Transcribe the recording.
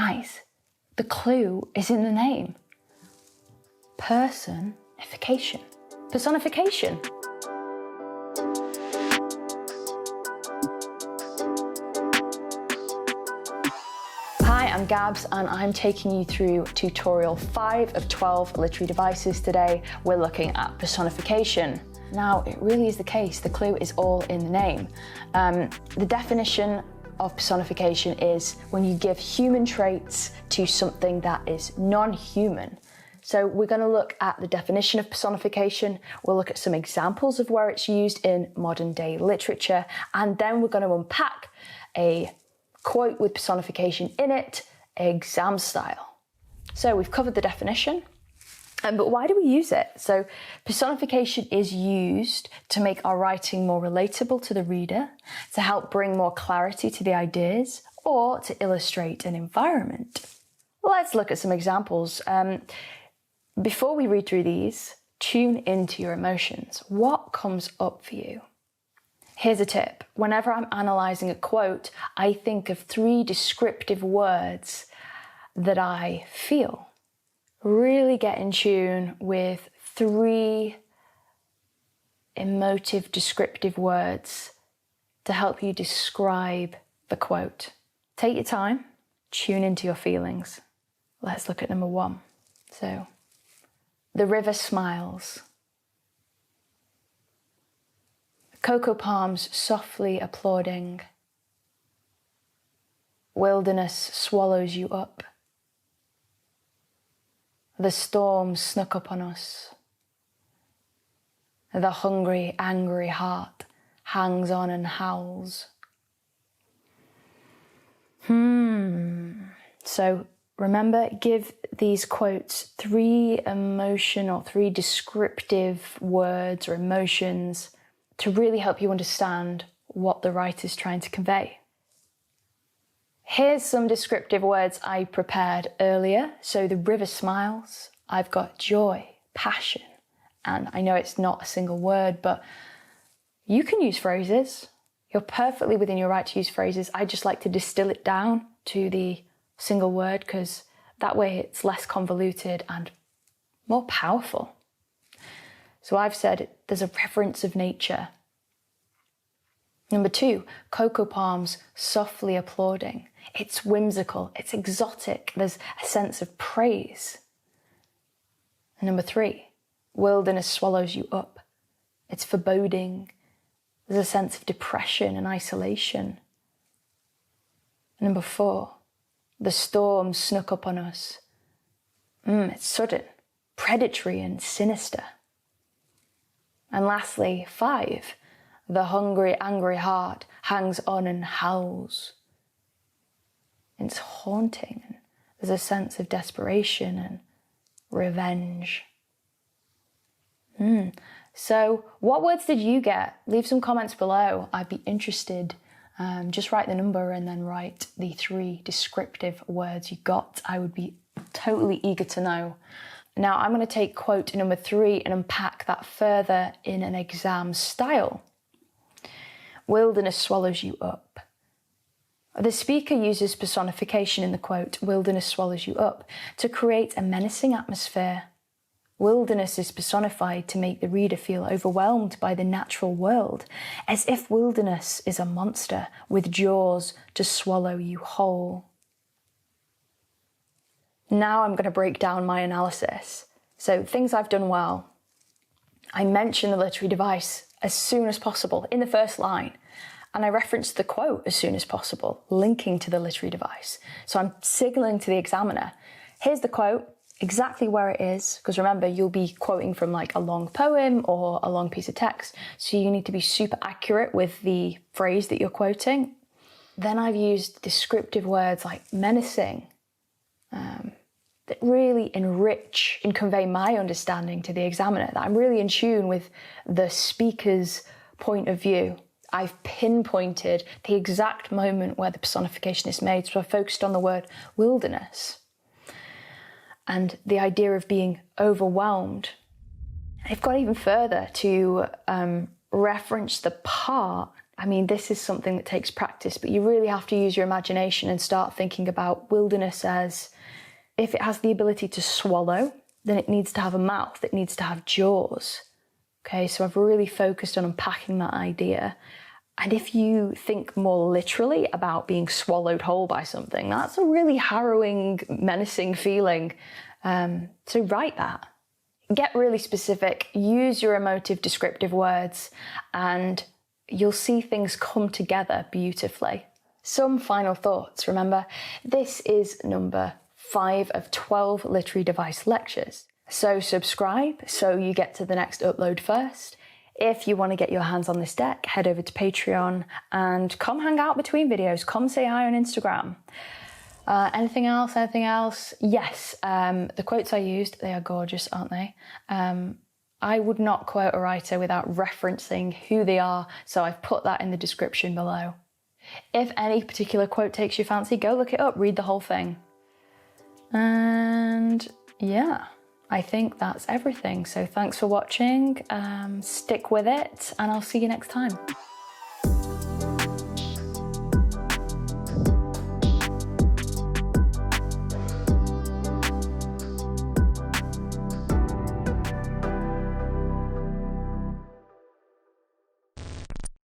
Guys, the clue is in the name. Personification. Personification. Hi, I'm Gabs and I'm taking you through tutorial 5 of 12 literary devices today. We're looking at personification. Now, it really is the case, the clue is all in the name. The definition of personification is when you give human traits to something that is non-human. So we're going to look at the definition of personification, we'll look at some examples of where it's used in modern day literature, and then we're going to unpack a quote with personification in it, exam style. So we've covered the definition, but why do we use it? So personification is used to make our writing more relatable to the reader, to help bring more clarity to the ideas, or to illustrate an environment. Let's look at some examples. Before we read through these, tune into your emotions. What comes up for you? Here's a tip. Whenever I'm analysing a quote, I think of 3 descriptive words that I feel. Really get in tune with 3 emotive, descriptive words to help you describe the quote. Take your time, tune into your feelings. Let's look at number 1. So, the river smiles. Cocopalms softly applauding. Wilderness swallows you up. The storm snuck up on us. The hungry, angry heart hangs on and howls. So remember, give these quotes 3 emotion or 3 descriptive words or emotions to really help you understand what the writer's trying to convey. Here's some descriptive words I prepared earlier. So the river smiles, I've got joy, passion, and I know it's not a single word, but you can use phrases. You're perfectly within your right to use phrases. I just like to distill it down to the single word because that way it's less convoluted and more powerful. So I've said there's a reverence of nature. Number 2, Cocopalms softly applauding. It's whimsical, it's exotic, there's a sense of praise. And number 3, wilderness swallows you up. It's foreboding, there's a sense of depression and isolation. And number 4, the storm snuck up on us. It's sudden, predatory and sinister. And lastly, 5, the hungry, angry heart hangs on and howls. It's haunting, and there's a sense of desperation and revenge. So what words did you get? Leave some comments below. I'd be interested. Just write the number and then write the 3 descriptive words you got. I would be totally eager to know. Now I'm going to take quote number 3 and unpack that further in an exam style. Wilderness swallows you up. The speaker uses personification in the quote, wilderness swallows you up, to create a menacing atmosphere. Wilderness is personified to make the reader feel overwhelmed by the natural world, as if wilderness is a monster with jaws to swallow you whole. Now I'm going to break down my analysis. So things I've done well. I mention the literary device as soon as possible in the first line, and I reference the quote as soon as possible, linking to the literary device. So I'm signaling to the examiner, here's the quote, exactly where it is, because remember, you'll be quoting from like a long poem or a long piece of text, so you need to be super accurate with the phrase that you're quoting. Then I've used descriptive words like menacing, that really enrich and convey my understanding to the examiner, that I'm really in tune with the speaker's point of view. I've pinpointed the exact moment where the personification is made, so I focused on the word wilderness and the idea of being overwhelmed. I've gone even further to reference the part I mean, this is something that takes practice, but you really have to use your imagination and start thinking about wilderness as, if it has the ability to swallow, then it needs to have a mouth, it needs to have jaws. Okay, so I've really focused on unpacking that idea. And if you think more literally about being swallowed whole by something, that's a really harrowing, menacing feeling. So write that. Get really specific, use your emotive descriptive words, and you'll see things come together beautifully. Some final thoughts. Remember, this is number 5 of 12 literary device lectures. So subscribe so you get to the next upload first. If you want to get your hands on this deck, head over to Patreon and come hang out between videos. Come say hi on Instagram. Anything else? Yes, the quotes I used, they are gorgeous, aren't they? I would not quote a writer without referencing who they are, so I've put that in the description below. If any particular quote takes your fancy, go look it up, read the whole thing. And yeah, I think that's everything. So thanks for watching, stick with it, and I'll see you next time.